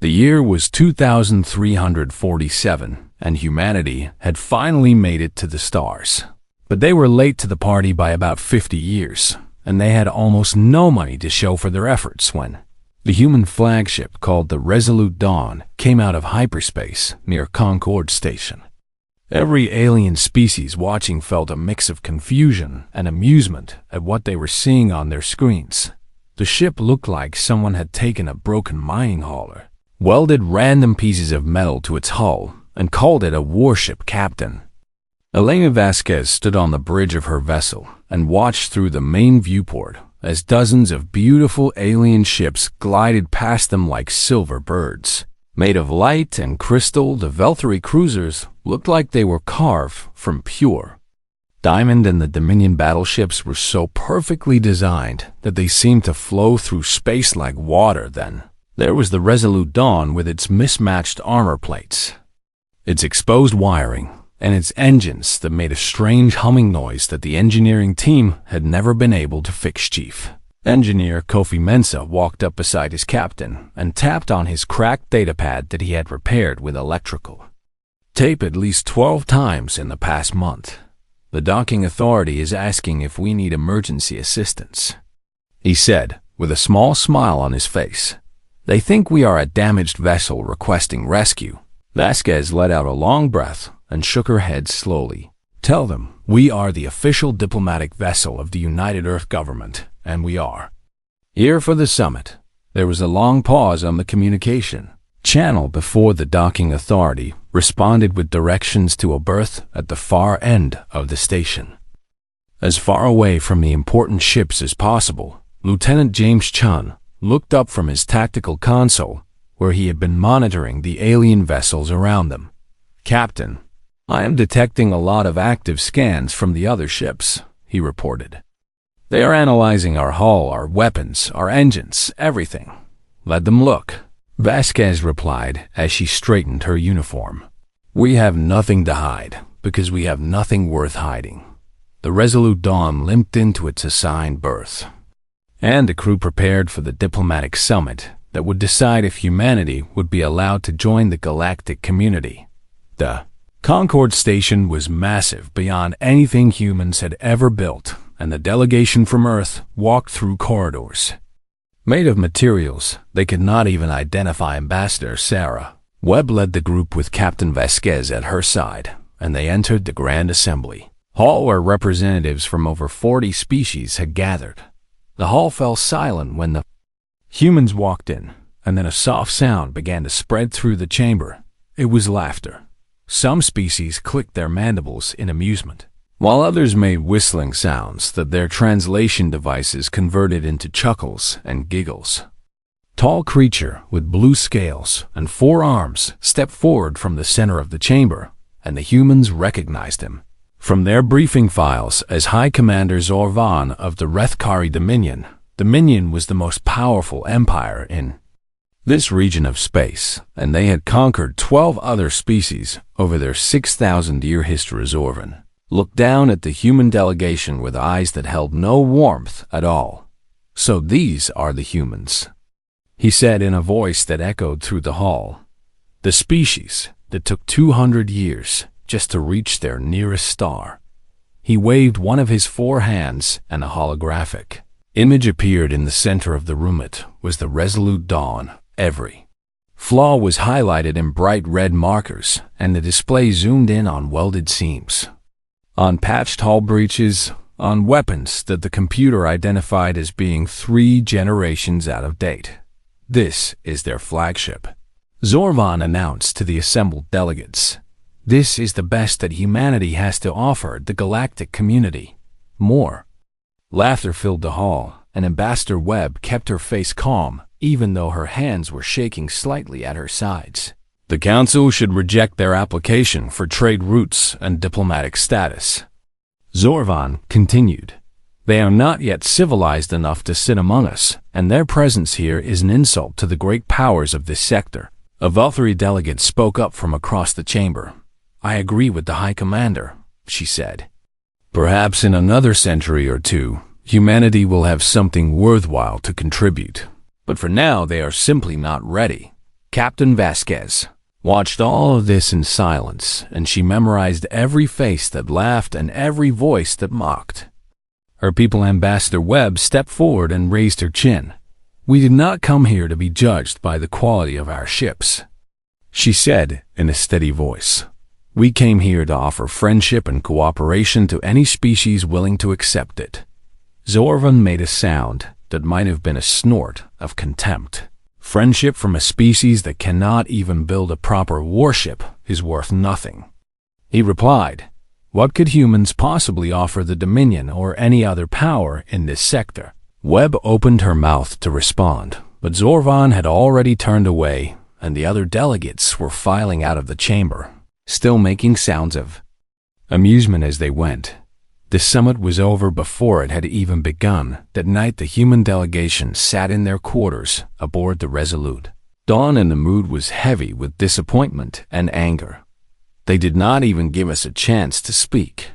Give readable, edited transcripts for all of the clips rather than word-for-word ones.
The year was 2347, and humanity had finally made it to the stars. But they were late to the party by about 50 years, and they had almost no money to show for their efforts when the human flagship called the Resolute Dawn came out of hyperspace near Concord Station. Every alien species watching felt a mix of confusion and amusement at what they were seeing on their screens. The ship looked like someone had taken a broken mining hauler, welded random pieces of metal to its hull, and called it a warship captain. Elena Vasquez stood on the bridge of her vessel and watched through the main viewport as dozens of beautiful alien ships glided past them like silver birds. Made of light and crystal, the Valkyrie cruisers looked like they were carved from pure diamond, and the Dominion battleships were so perfectly designed that they seemed to flow through space like water. Then there was the Resolute Dawn with its mismatched armor plates, its exposed wiring, and its engines that made a strange humming noise that the engineering team had never been able to fix. Chief Engineer Kofi Mensah walked up beside his captain and tapped on his cracked datapad that he had repaired with electrical tape at least 12 times in the past month. The docking authority is asking if we need emergency assistance, he said, with a small smile on his face. They think we are a damaged vessel requesting rescue. Vasquez let out a long breath and shook her head slowly. Tell them we are the official diplomatic vessel of the United Earth government, and we are here for the summit. There was a long pause on the communication channel before the docking authority responded with directions to a berth at the far end of the station, as far away from the important ships as possible. Lieutenant James Chun looked up from his tactical console, where he had been monitoring the alien vessels around them. Captain, I am detecting a lot of active scans from the other ships, he reported. They are analyzing our hull, our weapons, our engines, everything. Let them look, Vasquez replied as she straightened her uniform. We have nothing to hide, because we have nothing worth hiding. The Resolute Dawn limped into its assigned berth, and the crew prepared for the diplomatic summit that would decide if humanity would be allowed to join the galactic community. The Concord Station was massive beyond anything humans had ever built, and the delegation from Earth walked through corridors made of materials they could not even identify. Ambassador Sarah Webb led the group with Captain Vasquez at her side, and they entered the Grand Assembly Hall, where representatives from over 40 species had gathered. The hall fell silent when the humans walked in, and then a soft sound began to spread through the chamber. It was laughter. Some species clicked their mandibles in amusement, while others made whistling sounds that their translation devices converted into chuckles and giggles. Tall creature with blue scales and 4 arms stepped forward from the center of the chamber, and the humans recognized him from their briefing files as High Commander Zorvan of the Rethkari Dominion. Dominion was the most powerful empire in this region of space, and they had conquered 12 other species over their 6,000-year history. Zorvan looked down at the human delegation with eyes that held no warmth at all. So these are the humans, he said in a voice that echoed through the hall. The species that took 200 years just to reach their nearest star. He waved one of his 4 hands, and a holographic image appeared in the center of the room. It was the Resolute Dawn. Every flaw was highlighted in bright red markers, and the display zoomed in on welded seams, on patched hull breaches, on weapons that the computer identified as being 3 generations out of date. This is their flagship, Zorvan announced to the assembled delegates. This is the best that humanity has to offer the galactic community. More laughter filled the hall, and Ambassador Webb kept her face calm, even though her hands were shaking slightly at her sides. The Council should reject their application for trade routes and diplomatic status, Zorvan continued. They are not yet civilized enough to sit among us, and their presence here is an insult to the great powers of this sector. A Valkyrie delegate spoke up from across the chamber. I agree with the High Commander, she said. Perhaps in another century or 2, humanity will have something worthwhile to contribute. But for now, they are simply not ready. Captain Vasquez watched all of this in silence, and she memorized every face that laughed and every voice that mocked. Her people Ambassador Webb stepped forward and raised her chin. "We did not come here to be judged by the quality of our ships," she said in a steady voice. "We came here to offer friendship and cooperation to any species willing to accept it." Zorvan made a sound that might have been a snort of contempt. "Friendship from a species that cannot even build a proper warship is worth nothing," he replied. "What could humans possibly offer the Dominion or any other power in this sector?" Webb opened her mouth to respond, but Zorvan had already turned away, and the other delegates were filing out of the chamber, still making sounds of amusement as they went. The summit was over before it had even begun. That night the human delegation sat in their quarters aboard the Resolute. Dawn and the mood was heavy with disappointment and anger. "They did not even give us a chance to speak,"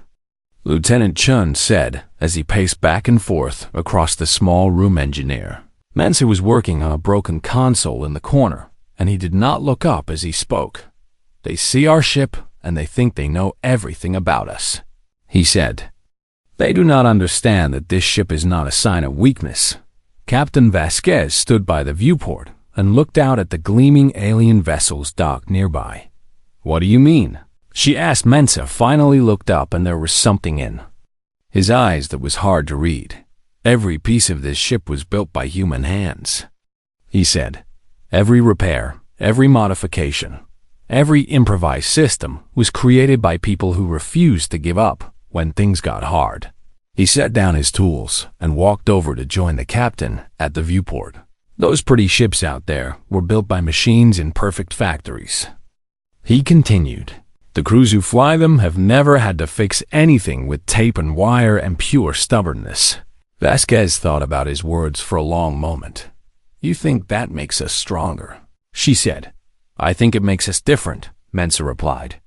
Lieutenant Chun said as he paced back and forth across the small room. Engineer Mensa was working on a broken console in the corner, and he did not look up as he spoke. "They see our ship, and they think they know everything about us," he said. "They do not understand that this ship is not a sign of weakness." Captain Vasquez stood by the viewport and looked out at the gleaming alien vessels docked nearby. "What do you mean?" she asked. Mensa finally looked up, and there was something in his eyes that was hard to read. "Every piece of this ship was built by human hands," he said. "Every repair, every modification, every improvised system was created by people who refused to give up when things got hard." He set down his tools and walked over to join the captain at the viewport. "Those pretty ships out there were built by machines in perfect factories," he continued. "The crews who fly them have never had to fix anything with tape and wire and pure stubbornness." Vasquez thought about his words for a long moment. "You think that makes us stronger?" she said. "I think it makes us different," Mensa replied.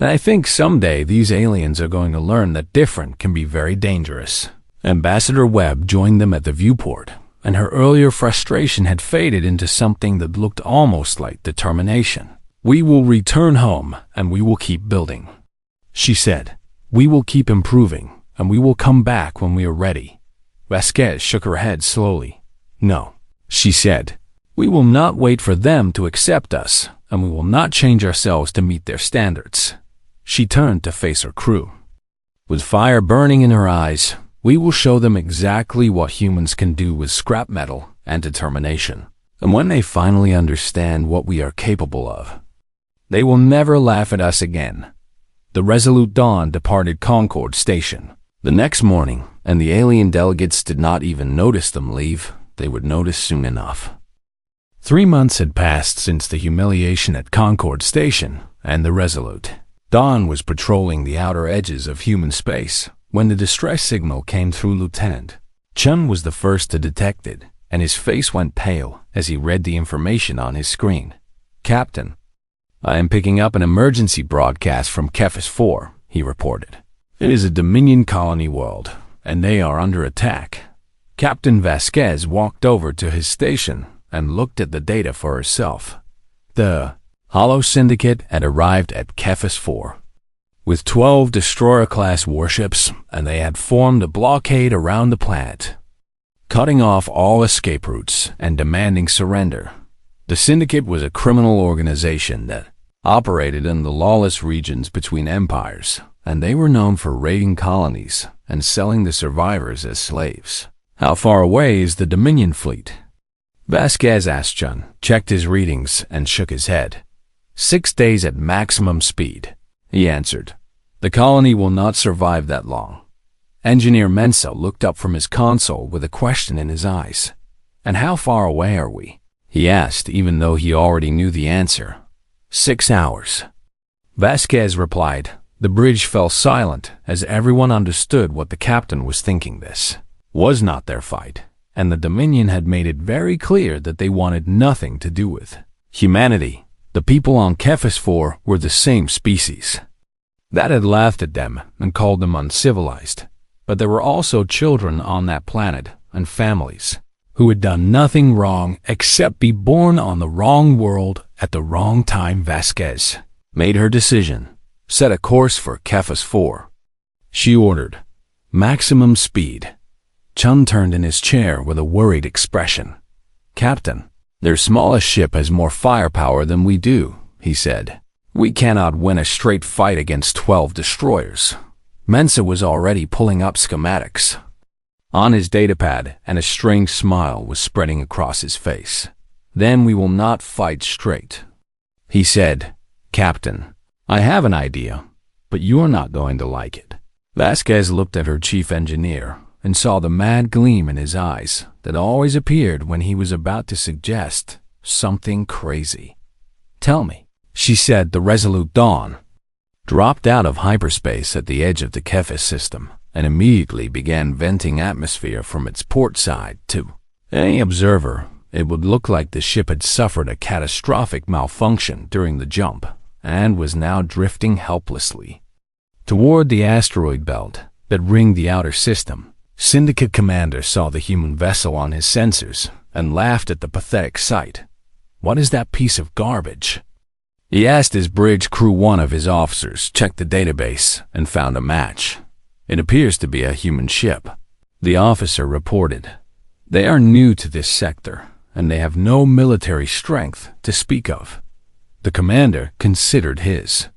"I think someday these aliens are going to learn that different can be very dangerous." Ambassador Webb joined them at the viewport, and her earlier frustration had faded into something that looked almost like determination. "We will return home, and we will keep building," she said. "We will keep improving, and we will come back when we are ready." Vasquez shook her head slowly. "No," she said. "We will not wait for them to accept us, and we will not change ourselves to meet their standards." She turned to face her crew. With fire burning in her eyes, "We will show them exactly what humans can do with scrap metal and determination. And when they finally understand what we are capable of, they will never laugh at us again." The Resolute Dawn departed Concord Station the next morning, and the alien delegates did not even notice them leave. They would notice soon enough. 3 months had passed since the humiliation at Concord Station, and the Resolute Dawn was patrolling the outer edges of human space when the distress signal came through. Lieutenant Chun was the first to detect it, and his face went pale as he read the information on his screen. "Captain, I am picking up an emergency broadcast from HFY 4, he reported. "It is a Dominion colony world, and they are under attack." Captain Vasquez walked over to his station and looked at the data for herself. The Hollow Syndicate had arrived at HFY 4 with 12 destroyer-class warships, and they had formed a blockade around the planet, cutting off all escape routes and demanding surrender. The Syndicate was a criminal organization that operated in the lawless regions between empires, and they were known for raiding colonies and selling the survivors as slaves. "How far away is the Dominion fleet?" Vasquez asked. Chun checked his readings and shook his head. 6 days at maximum speed, he answered. "The colony will not survive that long." Engineer Mensa looked up from his console with a question in his eyes. "And how far away are we?" he asked, even though he already knew the answer. 6 hours. Vasquez replied. The bridge fell silent as everyone understood what the captain was thinking. This was not their fight, and the Dominion had made it very clear that they wanted nothing to do with humanity. The people on HFY 4 were the same species that had laughed at them and called them uncivilized, but there were also children on that planet and families who had done nothing wrong except be born on the wrong world at the wrong time. Vasquez made her decision, set a course for Cephas 4. She ordered, "Maximum speed." Chun turned in his chair with a worried expression. "Captain, their smallest ship has more firepower than we do," he said. "We cannot win a straight fight against 12 destroyers." Mensa was already pulling up schematics on his datapad, and a strange smile was spreading across his face. "Then we will not fight straight," he said. "Captain, I have an idea, but you are not going to like it." Vasquez looked at her chief engineer and saw the mad gleam in his eyes that always appeared when he was about to suggest something crazy. "Tell me," she said. The Resolute Dawn dropped out of hyperspace at the edge of the Cephas system and immediately began venting atmosphere from its port side. To any observer, it would look like the ship had suffered a catastrophic malfunction during the jump and was now drifting helplessly toward the asteroid belt that ringed the outer system. Syndicate commander saw the human vessel on his sensors and laughed at the pathetic sight. "What is that piece of garbage?" He asked his bridge crew. One of his officers checked the database and found a match. "It appears to be a human ship," the officer reported. "They are new to this sector, and they have no military strength to speak of." The commander considered his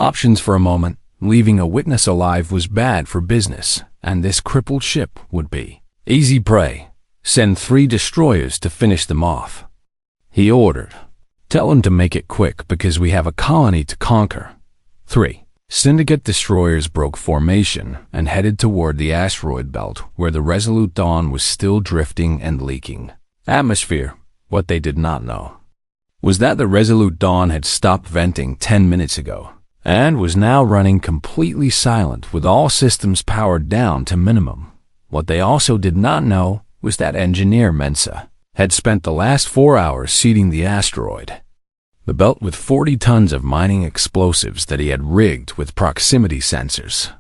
options for a moment. Leaving a witness alive was bad for business, and this crippled ship would be easy prey. "Send 3 destroyers to finish them off," he ordered. "Tell them to make it quick because we have a colony to conquer." 3 Syndicate destroyers broke formation and headed toward the asteroid belt where the Resolute Dawn was still drifting and leaking atmosphere. What they did not know was that the Resolute Dawn had stopped venting 10 minutes ago and was now running completely silent with all systems powered down to minimum. What they also did not know was that engineer Mensa had spent the last 4 hours seeding the asteroid, the belt, with 40 tons of mining explosives that he had rigged with proximity sensors.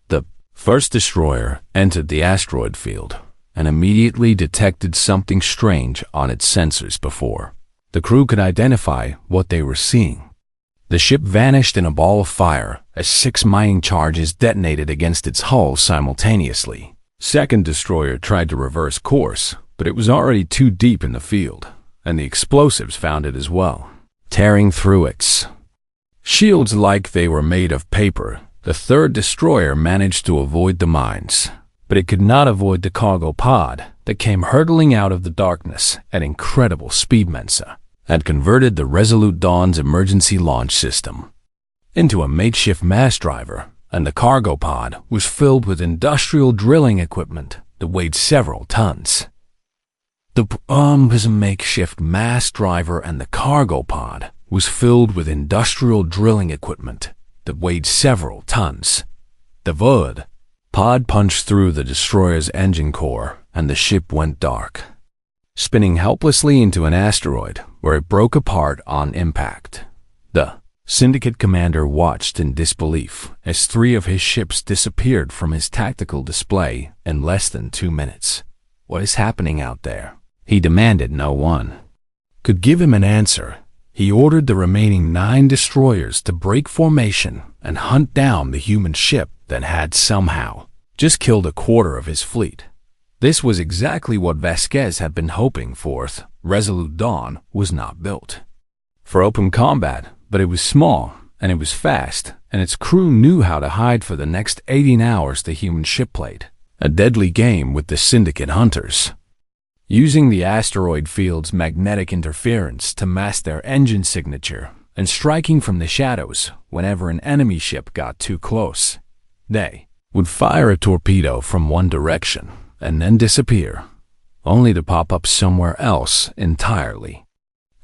The first destroyer entered the asteroid field and immediately detected something strange on its sensors before the crew could identify what they were seeing. The ship vanished in a ball of fire as 6 mining charges detonated against its hull simultaneously. Second destroyer tried to reverse course, but it was already too deep in the field, and the explosives found it as well, tearing through its shields like they were made of paper. The third destroyer managed to avoid the mines, but it could not avoid the cargo pod that came hurtling out of the darkness at incredible speed. Mensa had converted the Resolute Dawn's emergency launch system into a makeshift mass driver, and the cargo pod was filled with industrial drilling equipment that weighed several tons. The was a makeshift mass driver, and the cargo pod was filled with industrial drilling equipment that weighed several tons. The wood pod punched through the destroyer's engine core, and the ship went dark, spinning helplessly into an asteroid where it broke apart on impact. The Syndicate commander watched in disbelief as 3 of his ships disappeared from his tactical display in less than 2 minutes. "What is happening out there?" he demanded. No one could give him an answer. He ordered the remaining 9 destroyers to break formation and hunt down the human ship that had somehow just killed a quarter of his fleet. This was exactly what Vasquez had been hoping for. Resolute Dawn was not built for open combat, but it was small and it was fast, and its crew knew how to hide for the next 18 hours. The human ship played a deadly game with the Syndicate hunters, using the asteroid field's magnetic interference to mask their engine signature and striking from the shadows whenever an enemy ship got too close. They would fire a torpedo from one direction and then disappear, only to pop up somewhere else entirely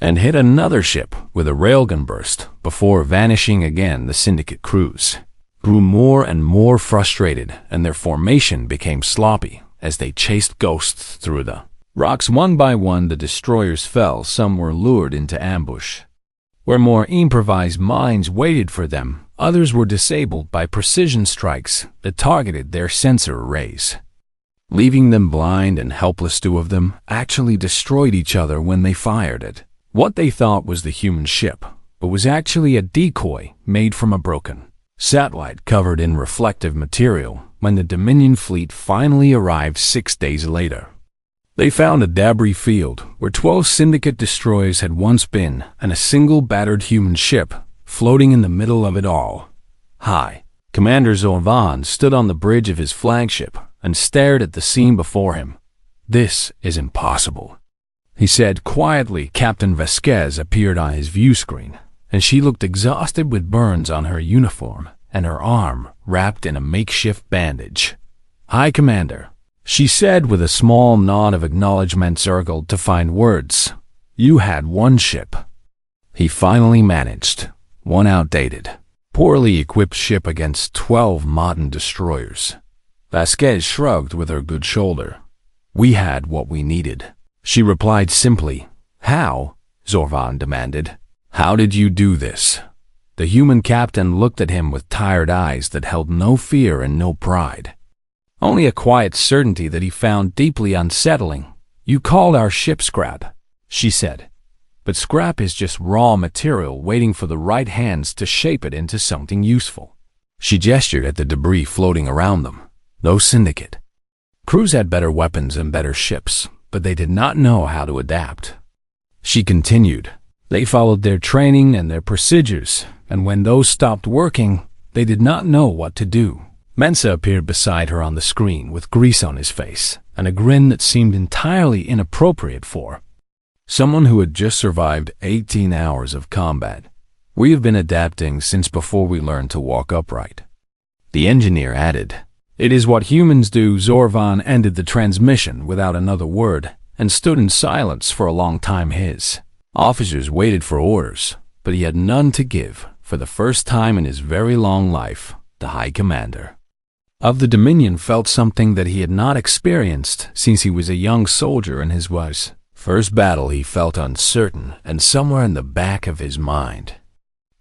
and hit another ship with a railgun burst before vanishing again. The Syndicate crews grew more and more frustrated, and their formation became sloppy as they chased ghosts through the rocks. One by one, the destroyers fell. Some were lured into ambush, where more improvised mines waited for them. Others were disabled by precision strikes that targeted their sensor arrays. leaving them blind and helpless. Two of them actually destroyed each other when they fired at what they thought was the human ship, but was actually a decoy made from a broken satellite covered in reflective material when the Dominion fleet finally arrived 6 days later. They found a debris field where 12 Syndicate destroyers had once been and a single battered human ship floating in the middle of it all. High Commander Zorvan stood on the bridge of his flagship and stared at the scene before him. "This is impossible," he said quietly. Captain Vasquez appeared on his view screen, and she looked exhausted with burns on her uniform and her arm wrapped in a makeshift bandage. "High Commander," she said with a small nod of acknowledgement circled to find words. "You had one ship." He finally managed. One outdated, poorly equipped ship against 12 modern destroyers. Vasquez shrugged with her good shoulder. "We had what we needed," she replied simply. "How?" Zorvan demanded. "How did you do this?" The human captain looked at him with tired eyes that held no fear and no pride. Only a quiet certainty that he found deeply unsettling. "You called our ship scrap," she said. "But scrap is just raw material waiting for the right hands to shape it into something useful." She gestured at the debris floating around them. Those Syndicate crews had better weapons and better ships, but they did not know how to adapt. She continued. They followed their training and their procedures, and when those stopped working, they did not know what to do. Mensa appeared beside her on the screen with grease on his face and a grin that seemed entirely inappropriate for someone who had just survived 18 hours of combat. "We have been adapting since before we learned to walk upright," the engineer added. "It is what humans do." Zorvan ended the transmission without another word and stood in silence for a long time. His officers waited for orders, but he had none to give. For the first time in his very long life, the High Commander of the Dominion felt something that he had not experienced since he was a young soldier in his first battle. He felt uncertain, and somewhere in the back of his mind,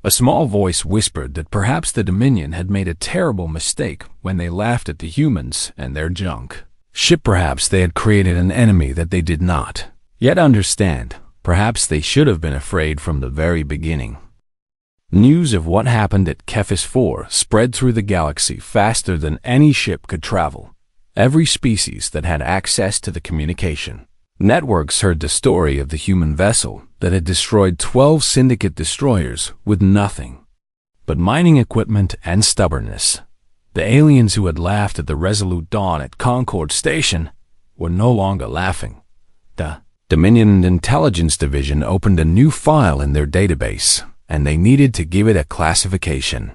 a small voice whispered that perhaps the Dominion had made a terrible mistake when they laughed at the humans and their junk ship. Perhaps they had created an enemy that they did not yet understand. Perhaps they should have been afraid from the very beginning. News of what happened at Kefis 4 spread through the galaxy faster than any ship could travel. Every species that had access to the communication networks heard the story of the human vessel that had destroyed 12 Syndicate destroyers with nothing but mining equipment and stubbornness. The aliens who had laughed at the Resolute Dawn at Concord Station were no longer laughing. The Dominion Intelligence Division opened a new file in their database, and they needed to give it a classification.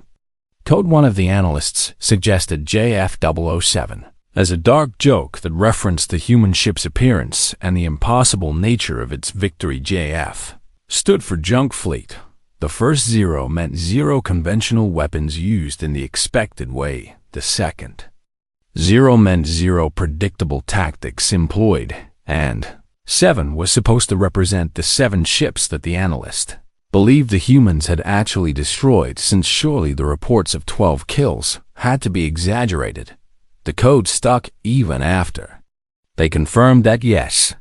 Code one of the analysts suggested JF007 as a dark joke that referenced the human ship's appearance and the impossible nature of its victory. JF stood for Junk Fleet. The first zero meant zero conventional weapons used in the expected way. The second zero meant zero predictable tactics employed, and 7 was supposed to represent the 7 ships that the analyst believed the humans had actually destroyed, since surely the reports of 12 kills had to be exaggerated. The code stuck even after they confirmed that yes,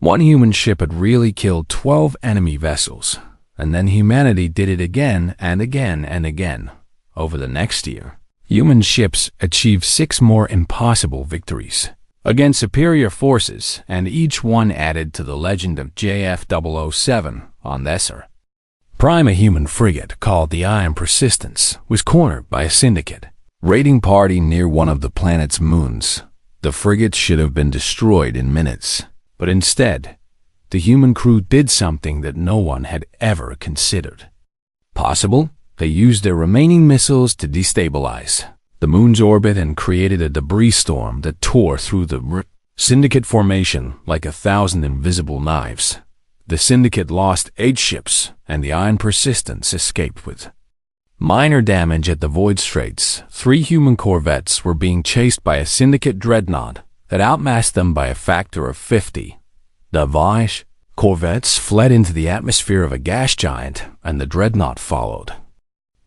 one human ship had really killed 12 enemy vessels, and then humanity did it again and again and again. Over the next year, human ships achieved 6 more impossible victories against superior forces, and each one added to the legend of JF007 on Thesser Prime. A human frigate called the Iron Persistence was cornered by a Syndicate raiding party near one of the planet's moons. The frigate should have been destroyed in minutes, but instead, the human crew did something that no one had ever considered possible. They used their remaining missiles to destabilize the moon's orbit and created a debris storm that tore through the Syndicate formation like 1,000 invisible knives. The Syndicate lost 8 ships, and the Iron Persistence escaped with minor damage at the Void Straits. 3 human corvettes were being chased by a Syndicate dreadnought that outmassed them by a factor of 50. The Vaish corvettes fled into the atmosphere of a gas giant, and the dreadnought followed,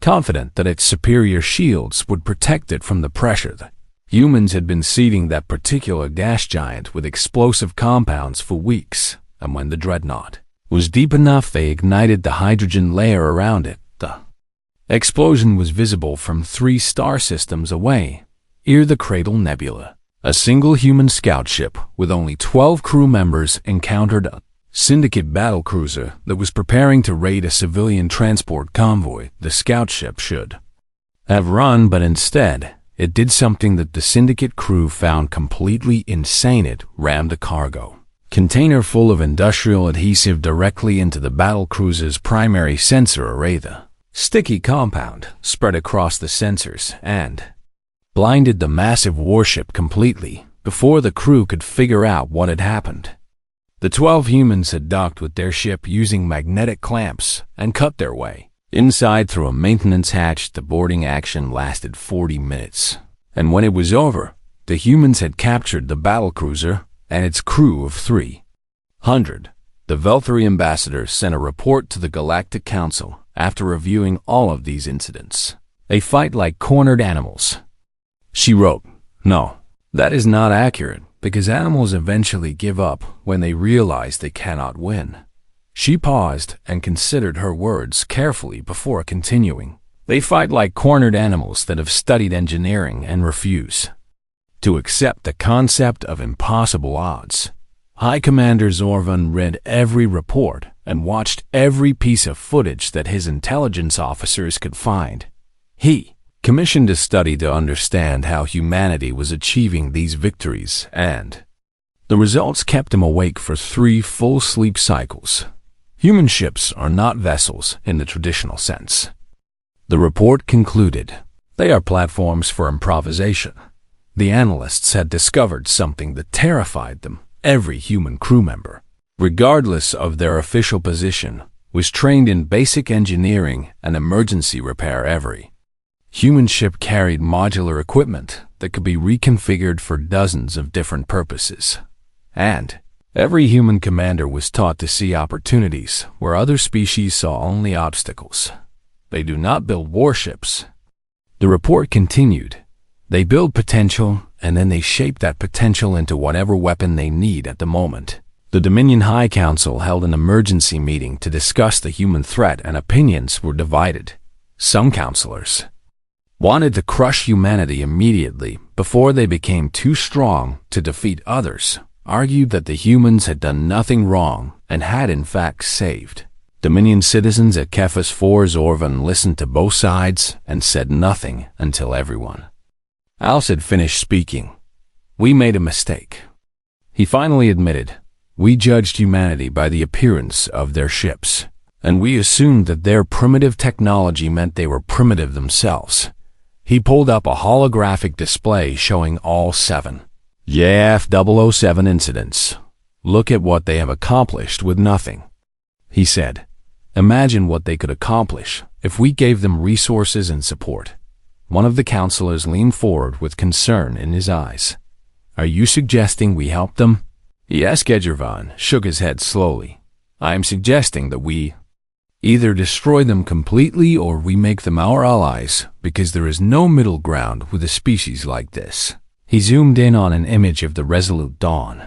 confident that its superior shields would protect it from the pressure. Humans had been seeding that particular gas giant with explosive compounds for weeks, and when the dreadnought was deep enough, they ignited the hydrogen layer around it. The explosion was visible from 3 star systems away, near the Cradle Nebula. A single human scout ship with only 12 crew members encountered a Syndicate battlecruiser that was preparing to raid a civilian transport convoy the scout ship should have run, but instead, it did something that the Syndicate crew found completely insane. It rammed a cargo container full of industrial adhesive directly into the battlecruiser's primary sensor array. The sticky compound spread across the sensors and blinded the massive warship completely before the crew could figure out what had happened. The 12 humans had docked with their ship using magnetic clamps and cut their way inside through a maintenance hatch. The boarding action lasted 40 minutes, and when it was over, the humans had captured the battlecruiser and its crew of 300. The Velthari ambassador sent a report to the Galactic Council after reviewing all of these incidents. They fight like cornered animals. She wrote, "No, that is not accurate, because animals eventually give up when they realize they cannot win." She paused and considered her words carefully before continuing. "They fight like cornered animals that have studied engineering and refuse to accept the concept of impossible odds." High Commander Zorvan read every report and watched every piece of footage that his intelligence officers could find. He commissioned a study to understand how humanity was achieving these victories, and the results kept him awake for 3 full sleep cycles. Human ships are not vessels in the traditional sense. The report concluded, they are platforms for improvisation. The analysts had discovered something that terrified them. Every human crew member, regardless of their official position, was trained in basic engineering and emergency repair. Every human ship carried modular equipment that could be reconfigured for dozens of different purposes. And every human commander was taught to see opportunities where other species saw only obstacles. They do not build warships. The report continued. They build potential, and then they shape that potential into whatever weapon they need at the moment. The Dominion High Council held an emergency meeting to discuss the human threat, and opinions were divided. Some counselors wanted to crush humanity immediately before they became too strong to defeat. Others argued that the humans had done nothing wrong and had in fact saved Dominion citizens. At Cephas 4, Zorvan listened to both sides and said nothing until everyone else had finished speaking. "We made a mistake," he finally admitted. "We judged humanity by the appearance of their ships, and we assumed that their primitive technology meant they were primitive themselves." He pulled up a holographic display showing all 7 JF-007 incidents. "Look at what they have accomplished with nothing," he said. "Imagine what they could accomplish if we gave them resources and support." One of the counselors leaned forward with concern in his eyes. "Are you suggesting we help them?" Yes, Gedgervan shook his head slowly. "I am suggesting that we either destroy them completely or we make them our allies, because there is no middle ground with a species like this." He zoomed in on an image of the Resolute Dawn,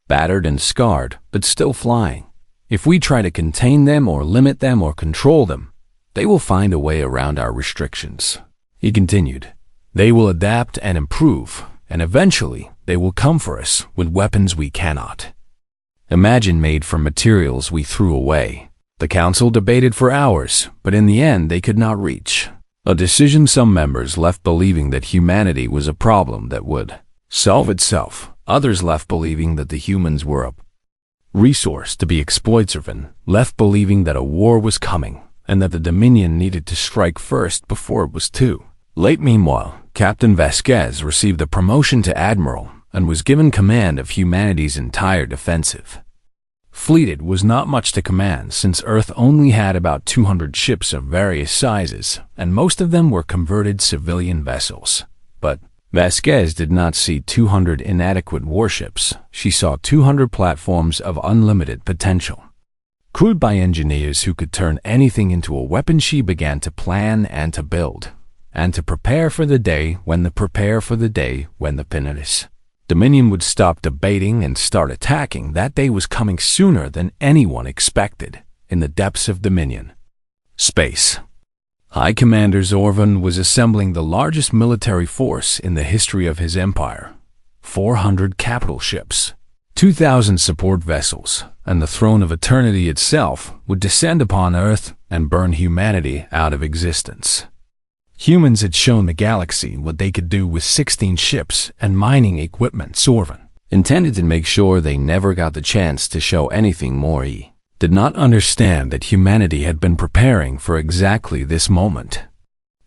battered and scarred, but still flying. "If we try to contain them or limit them or control them, they will find a way around our restrictions." He continued, "They will adapt and improve, and eventually they will come for us with weapons we cannot imagine, made from materials we threw away." The council debated for hours, but in the end they could not reach a decision. Some members left believing that humanity was a problem that would solve itself. Others left believing that the humans were a resource to be exploited, left believing that a war was coming and that the Dominion needed to strike first before it was too late. Meanwhile, Captain Vasquez received a promotion to Admiral and was given command of humanity's entire defensive fleet. It was not much to command, since Earth only had about 200 ships of various sizes, and most of them were converted civilian vessels. But Vasquez did not see 200 inadequate warships. She saw 200 platforms of unlimited potential, crewed by engineers who could turn anything into a weapon. She began to plan and to build and to prepare for the day when the pinnace. Dominion would stop debating and start attacking. That day was coming sooner than anyone expected. In the depths of Dominion space, High Commander Zorvan was assembling the largest military force in the history of his empire. 400 capital ships, 2,000 support vessels, and the throne of eternity itself would descend upon Earth and burn humanity out of existence. Humans had shown the galaxy what they could do with 16 ships and mining equipment. Zorvan intended to make sure they never got the chance to show anything more. He did not understand that humanity had been preparing for exactly this moment.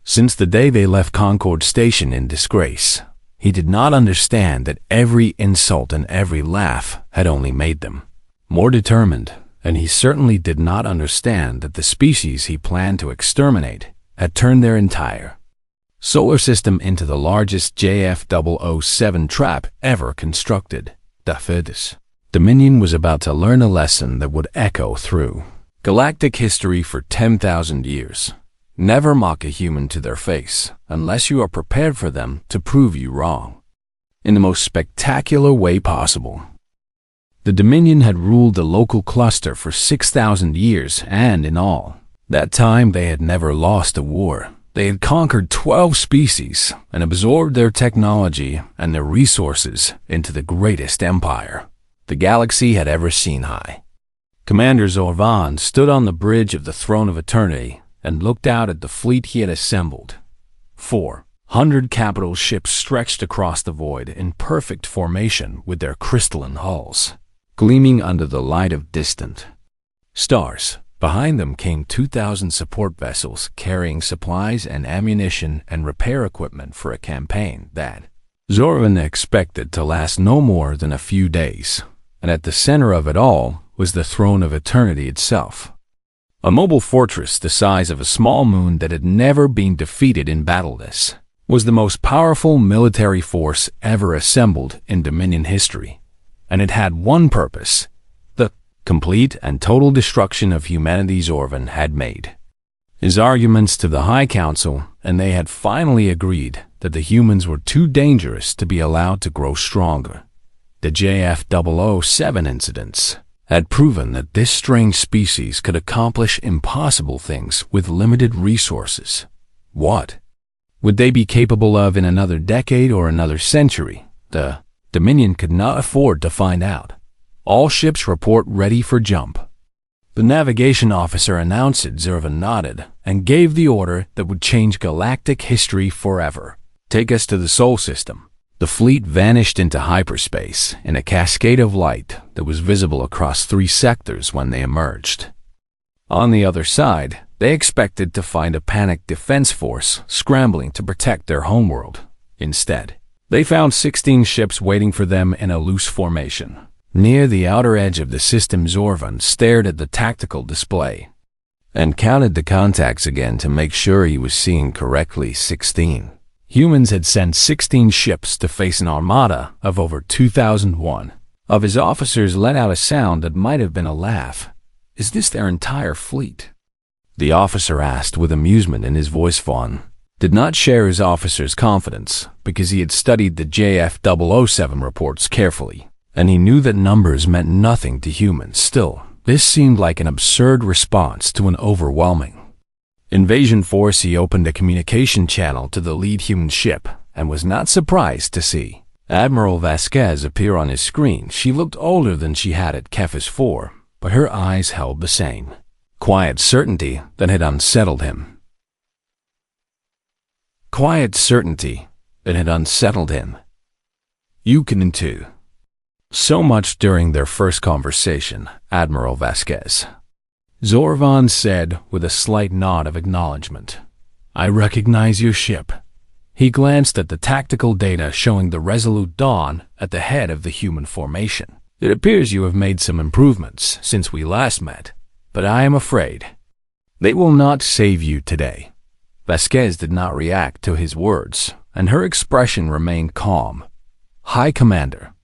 Since the day they left Concord Station in disgrace, he did not understand that every insult and every laugh had only made them more determined, and he certainly did not understand that the species he planned to exterminate had turned their entire solar system into the largest JF-007 trap ever constructed. Dominion was about to learn a lesson that would echo through galactic history for 10,000 years. Never mock a human to their face unless you are prepared for them to prove you wrong in the most spectacular way possible. The Dominion had ruled the local cluster for 6,000 years, and in all that time they had never lost a war. They had conquered 12 species and absorbed their technology and their resources into the greatest empire the galaxy had ever seen. High Commander Zorvan stood on the bridge of the Throne of Eternity and looked out at the fleet he had assembled. 400 capital ships stretched across the void in perfect formation with their crystalline hulls gleaming under the light of distant stars. Behind them came 2,000 support vessels carrying supplies and ammunition and repair equipment for a campaign that Zorvan expected to last no more than a few days. And at the center of it all was the Throne of Eternity itself. A mobile fortress the size of a small moon that had never been defeated in battle. This was the most powerful military force ever assembled in Dominion history, and it had one purpose: the complete and total destruction of humanity. Zorvan had made his arguments to the High Council, and they had finally agreed that the humans were too dangerous to be allowed to grow stronger. The JF-007 incidents had proven that this strange species could accomplish impossible things with limited resources. What would they be capable of in another decade or another century? The Dominion could not afford to find out. All ships report ready for jump. The navigation officer announced it. Zorvan nodded and gave the order that would change galactic history forever. Take us to the Sol system. The fleet vanished into hyperspace in a cascade of light that was visible across 3 sectors when they emerged. On the other side, they expected to find a panicked defense force scrambling to protect their homeworld. Instead, they found 16 ships waiting for them in a loose formation. Near the outer edge of the system, Zorvan stared at the tactical display and counted the contacts again to make sure he was seeing correctly. 16. Humans had sent 16 ships to face an armada of over 2,001. Of his officers let out a sound that might have been a laugh. Is this their entire fleet? The officer asked with amusement in his voice. Vaughn did not share his officer's confidence because he had studied the JF-007 reports carefully, and he knew that numbers meant nothing to humans. Still, this seemed like an absurd response to an overwhelming invasion force. He opened a communication channel to the lead human ship and was not surprised to see Admiral Vasquez appear on his screen. She looked older than she had at Kefis 4, but her eyes held the same quiet certainty that had unsettled him. You can too. So much during their first conversation, Admiral Vasquez. Zorvan said with a slight nod of acknowledgement. I recognize your ship. He glanced at the tactical data showing the Resolute Dawn at the head of the human formation. It appears you have made some improvements since we last met, but I am afraid they will not save you today. Vasquez did not react to his words, and her expression remained calm. High Commander,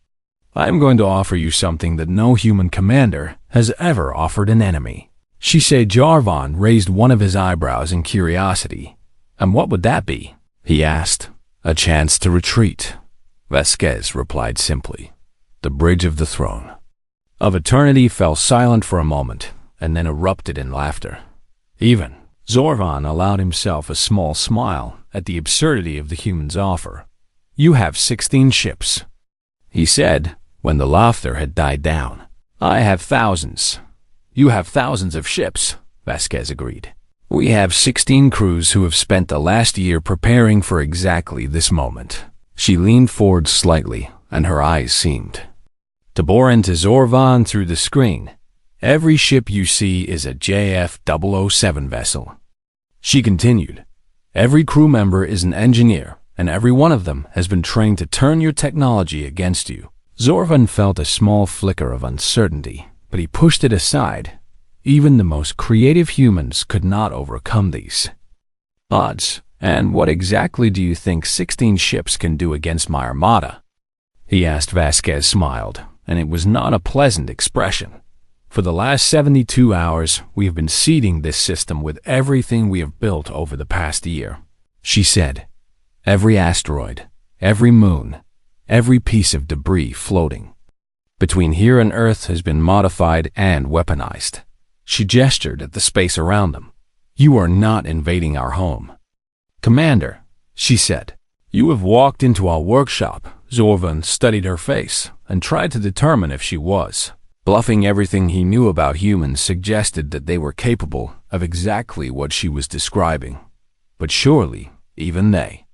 I am going to offer you something that no human commander has ever offered an enemy. She said. Zorvan raised one of his eyebrows in curiosity. "And what would that be?" he asked. "A chance to retreat," Vasquez replied simply. "The bridge of the throne." Of Eternity fell silent for a moment, and then erupted in laughter. Even Zorvan allowed himself a small smile at the absurdity of the human's offer. "You have 16 ships," he said when the laughter had died down. "I have thousands." "You have thousands of ships," Vasquez agreed. "We have 16 crews who have spent the last year preparing for exactly this moment." She leaned forward slightly, and her eyes seemed to bore into Zorvan through the screen. "Every ship you see is a JF-007 vessel." She continued, "Every crew member is an engineer, and every one of them has been trained to turn your technology against you." Zorvan felt a small flicker of uncertainty, but he pushed it aside. Even the most creative humans could not overcome these odds. "And what exactly do you think 16 ships can do against my Armada?" he asked. Vasquez smiled, and it was not a pleasant expression. "For the last 72 hours, we have been seeding this system with everything we have built over the past year," she said. "Every asteroid, every moon, every piece of debris floating between here and Earth has been modified and weaponized." She gestured at the space around them. "You are not invading our home, Commander," she said. "You have walked into our workshop." Zorvan studied her face and tried to determine if she was bluffing. Everything he knew about humans suggested that they were capable of exactly what she was describing. But surely, even they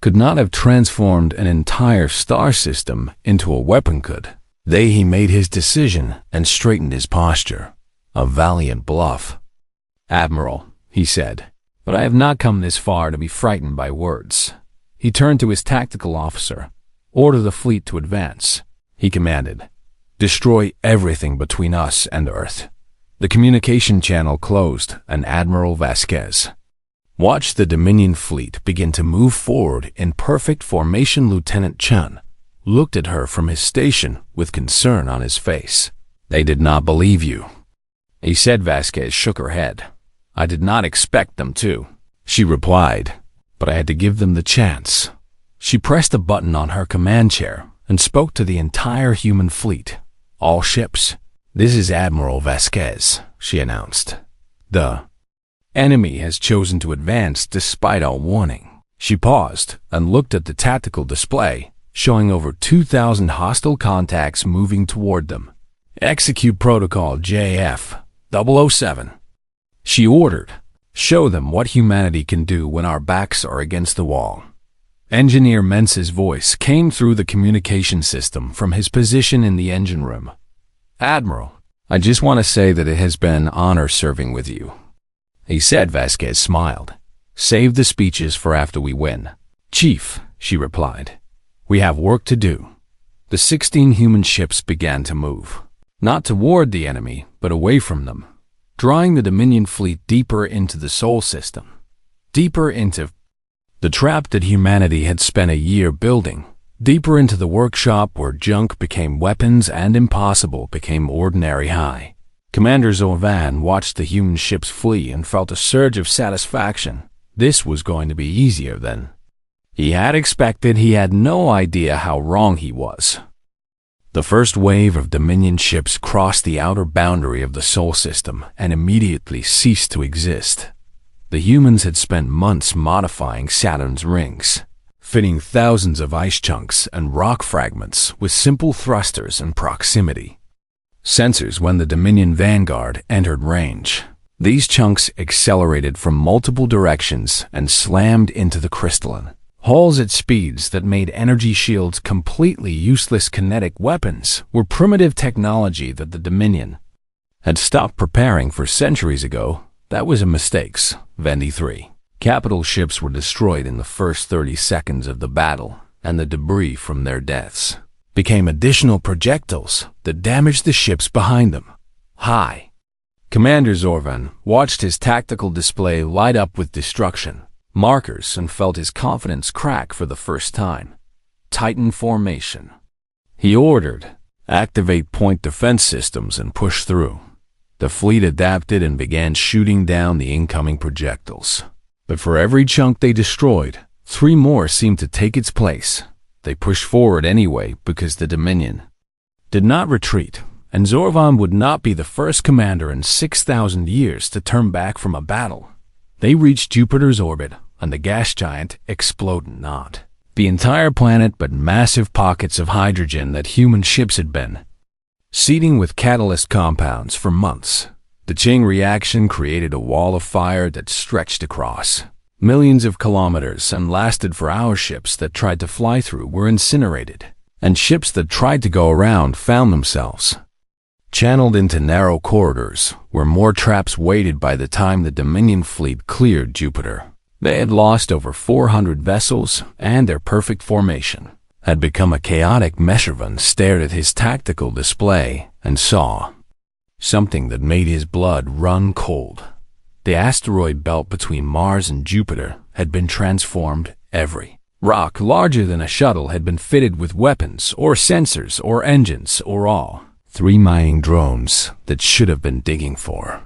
could not have transformed an entire star system into a weapon, could they? He made his decision and straightened his posture. "A valiant bluff, Admiral," he said. "But I have not come this far to be frightened by words." He turned to his tactical officer. "Order the fleet to advance," he commanded. "Destroy everything between us and Earth." The communication channel closed, and Admiral Vasquez watched the Dominion fleet begin to move forward in perfect formation. Lieutenant Chun looked at her from his station with concern on his face. "They did not believe you," he said. Vasquez shook her head. "I did not expect them to," she replied, "but I had to give them the chance." She pressed a button on her command chair and spoke to the entire human fleet. "All ships, this is Admiral Vasquez," she announced. "The enemy has chosen to advance despite our warning." She paused and looked at the tactical display, showing over 2,000 hostile contacts moving toward them. "Execute protocol JF-007," she ordered. "Show them what humanity can do when our backs are against the wall." Engineer Mensa's voice came through the communication system from his position in the engine room. "Admiral, I just want to say that it has been an honor serving with you," he said. Vasquez smiled. "Save the speeches for after we win." "Chief," she replied, "we have work to do." The 16 human ships began to move, not toward the enemy, but away from them, drawing the Dominion fleet deeper into the Sol system, deeper into the trap that humanity had spent a year building, deeper into the workshop where junk became weapons and impossible became ordinary. High Commander Zorvan watched the human ships flee and felt a surge of satisfaction. This was going to be easier than he had expected. He had no idea how wrong he was. The first wave of Dominion ships crossed the outer boundary of the Sol system and immediately ceased to exist. The humans had spent months modifying Saturn's rings, fitting thousands of ice chunks and rock fragments with simple thrusters and proximity sensors. When the Dominion Vanguard entered range, these chunks accelerated from multiple directions and slammed into the crystalline hulls at speeds that made energy shields completely useless. Kinetic weapons were primitive technology that the Dominion had stopped preparing for centuries ago. That was a mistake. 23 capital ships were destroyed in the first 30 seconds of the battle, and the debris from their deaths became additional projectiles that damaged the ships behind them. High Commander Zorvan watched his tactical display light up with destruction markers and felt his confidence crack for the first time. Titan formation. He ordered, "Activate point defense systems and push through." The fleet adapted and began shooting down the incoming projectiles. But for every chunk they destroyed, 3 more seemed to take its place. They pushed forward anyway because the Dominion did not retreat, and Zorvan would not be the first commander in 6,000 years to turn back from a battle. They reached Jupiter's orbit, and the gas giant exploded not the entire planet but massive pockets of hydrogen that human ships had been seeding with catalyst compounds for months. The chain reaction created a wall of fire that stretched across millions of kilometers and lasted for hours. Ships that tried to fly through were incinerated, and ships that tried to go around found themselves channeled into narrow corridors where more traps waited. By the time the Dominion fleet cleared Jupiter, they had lost over 400 vessels, and their perfect formation had become a chaotic mess. Zorvan stared at his tactical display and saw something that made his blood run cold. The asteroid belt between Mars and Jupiter had been transformed. Every rock larger than a shuttle had been fitted with weapons or sensors or engines, or all 3 mining drones that should have been digging for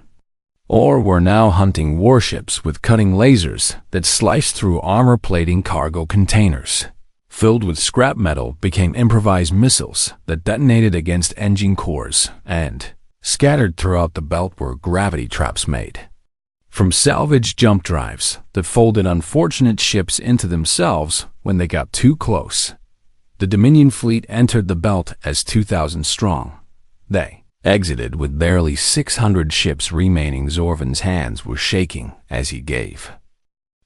or were now hunting warships with cutting lasers that sliced through armor-plating. Cargo containers filled with scrap metal became improvised missiles that detonated against engine cores and scattered throughout the belt were gravity traps made from salvaged jump drives that folded unfortunate ships into themselves when they got too close. The Dominion fleet entered the belt as 2,000 strong. They exited with barely 600 ships remaining. Zorvan's hands were shaking as he gave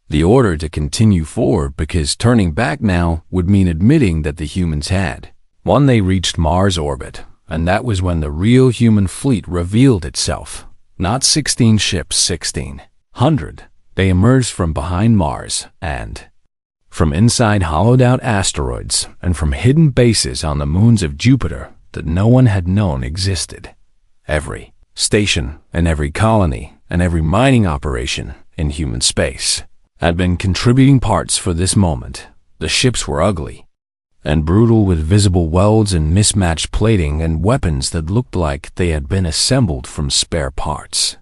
the order to continue forward, because turning back now would mean admitting that the humans had won. They reached Mars orbit, and that was when the real human fleet revealed itself. Not 16 ships, 1,600. They emerged from behind Mars and from inside hollowed-out asteroids and from hidden bases on the moons of Jupiter that no one had known existed. Every station and every colony and every mining operation in human space had been contributing parts for this moment. The ships were ugly and brutal, with visible welds and mismatched plating and weapons that looked like they had been assembled from spare parts.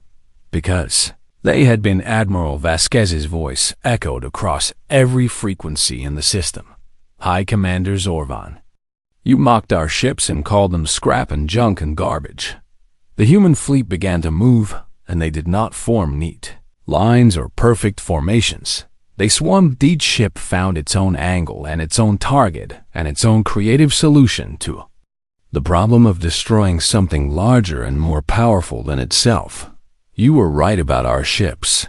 Because they had been. Admiral Vasquez's voice echoed across every frequency in the system. "High Commander Zorvan, you mocked our ships and called them scrap and junk and garbage." The human fleet began to move, and they did not form neat lines or perfect formations. They swarmed. Each ship found its own angle and its own target and its own creative solution to the problem of destroying something larger and more powerful than itself. "You were right about our ships,"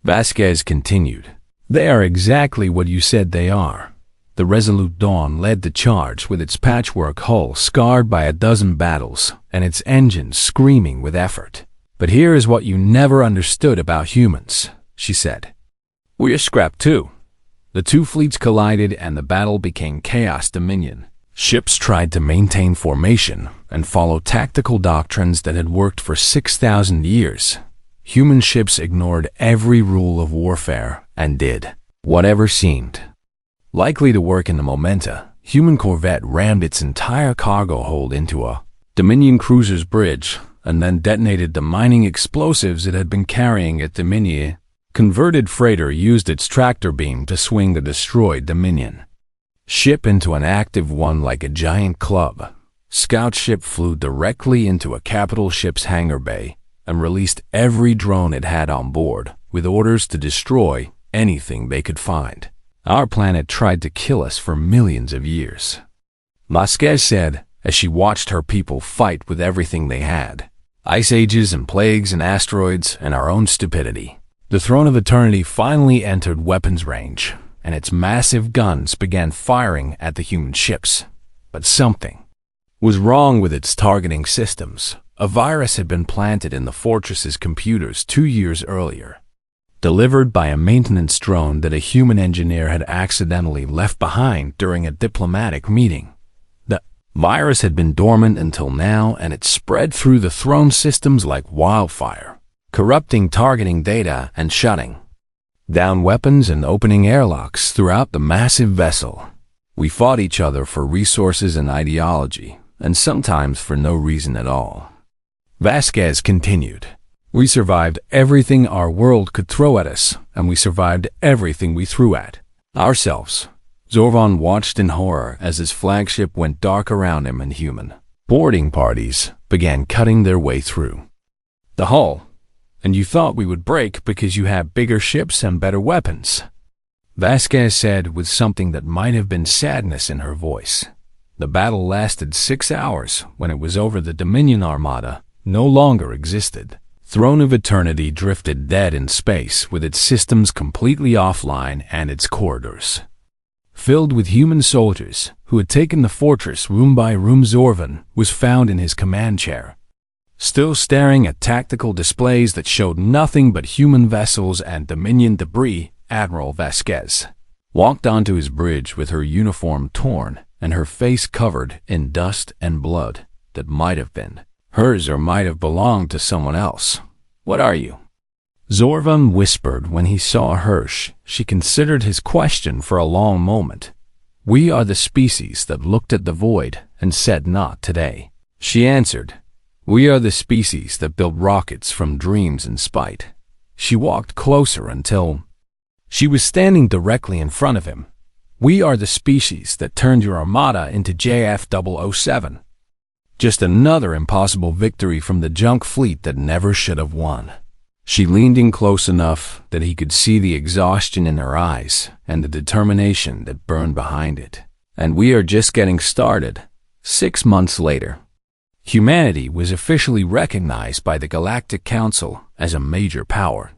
Vasquez continued. "They are exactly what you said they are." The Resolute Dawn led the charge with its patchwork hull scarred by a dozen battles and its engines screaming with effort. "But here is what you never understood about humans," she said. "We're scrap too." The two fleets collided and the battle became Chaos Dominion. Ships tried to maintain formation and follow tactical doctrines that had worked for 6,000 years. Human ships ignored every rule of warfare and did whatever seemed likely to work in the momenta. Human corvette rammed its entire cargo hold into a Dominion cruiser's bridge and then detonated the mining explosives it had been carrying at Dominion. Converted freighter used its tractor beam to swing the destroyed Dominion ship into an active one like a giant club. Scout ship flew directly into a capital ship's hangar bay and released every drone it had on board with orders to destroy anything they could find. "Our planet tried to kill us for millions of years," Vasquez said as she watched her people fight with everything they had. "Ice ages and plagues and asteroids and our own stupidity." The Throne of Eternity finally entered weapons range, and its massive guns began firing at the human ships. But something was wrong with its targeting systems. A virus had been planted in the fortress's computers 2 years earlier, delivered by a maintenance drone that a human engineer had accidentally left behind during a diplomatic meeting. The virus had been dormant until now, and it spread through the throne systems like wildfire, corrupting targeting data and shutting down weapons and opening airlocks throughout the massive vessel. "We fought each other for resources and ideology, and sometimes for no reason at all," Vasquez continued. We survived everything our world could throw at us, and we survived everything we threw at ourselves. Zorvan watched in horror as his flagship went dark around him and human boarding parties began cutting their way through the hull. And you thought we would break because you have bigger ships and better weapons, Vasquez said with something that might have been sadness in her voice. The battle lasted 6 hours. When it was over, the Dominion Armada no longer existed. Throne of Eternity drifted dead in space with its systems completely offline and its corridors filled with human soldiers who had taken the fortress room by room. Zorvan was found in his command chair, still staring at tactical displays that showed nothing but human vessels and Dominion debris. Admiral Vasquez walked onto his bridge with her uniform torn and her face covered in dust and blood that might have been hers or might have belonged to someone else. "What are you?" Zorvan whispered when he saw Hirsch. She considered his question for a long moment. "We are the species that looked at the void and said not today," she answered. "We are the species that built rockets from dreams and spite." She walked closer until she was standing directly in front of him. "We are the species that turned your Armada into JF-007. Just another impossible victory from the junk fleet that never should have won." She leaned in close enough that he could see the exhaustion in her eyes and the determination that burned behind it. "And we are just getting started." 6 months later, humanity was officially recognized by the Galactic Council as a major power.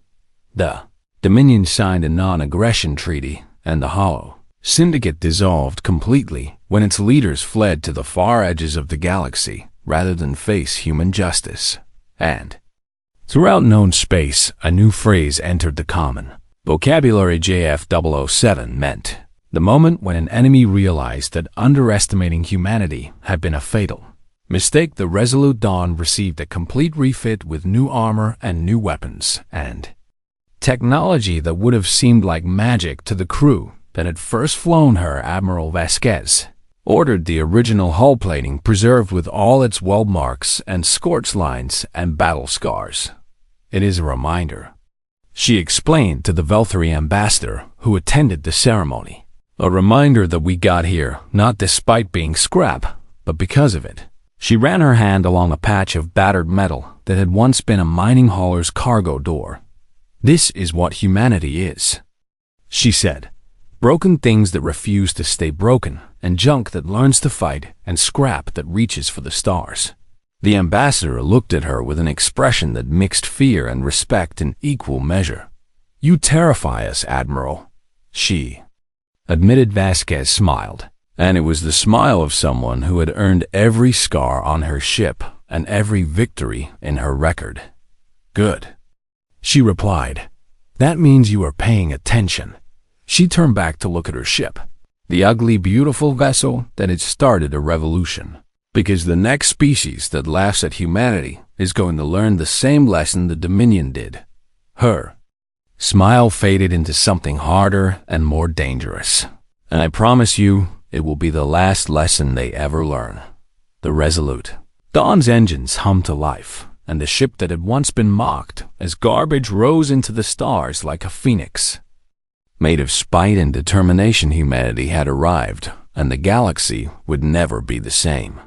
The Dominion signed a non-aggression treaty, and the Hollow Syndicate dissolved completely when its leaders fled to the far edges of the galaxy rather than face human justice. And throughout known space, a new phrase entered the common vocabulary. JF-007 meant the moment when an enemy realized that underestimating humanity had been a fatal mistake. The Resolute Dawn received a complete refit with new armor and new weapons and technology that would have seemed like magic to the crew that had first flown her. Admiral Vasquez ordered the original hull plating preserved with all its weld marks and scorch lines and battle scars. "It is a reminder," she explained to the Velthari ambassador who attended the ceremony. "A reminder that we got here not despite being scrap, but because of it." She ran her hand along a patch of battered metal that had once been a mining hauler's cargo door. "This is what humanity is," she said. "Broken things that refuse to stay broken, and junk that learns to fight, and scrap that reaches for the stars." The ambassador looked at her with an expression that mixed fear and respect in equal measure. "You terrify us, Admiral," she admitted. Vasquez smiled, and it was the smile of someone who had earned every scar on her ship and every victory in her record. "Good," she replied. "That means you are paying attention." She turned back to look at her ship, the ugly, beautiful vessel that had started a revolution. Because the next species that laughs at humanity is going to learn the same lesson the Dominion did. Her smile faded into something harder and more dangerous. "And I promise you, it will be the last lesson they ever learn." The Resolute Dawn's engines hummed to life, and the ship that had once been mocked as garbage rose into the stars like a phoenix. Made of spite and determination, humanity had arrived, and the galaxy would never be the same.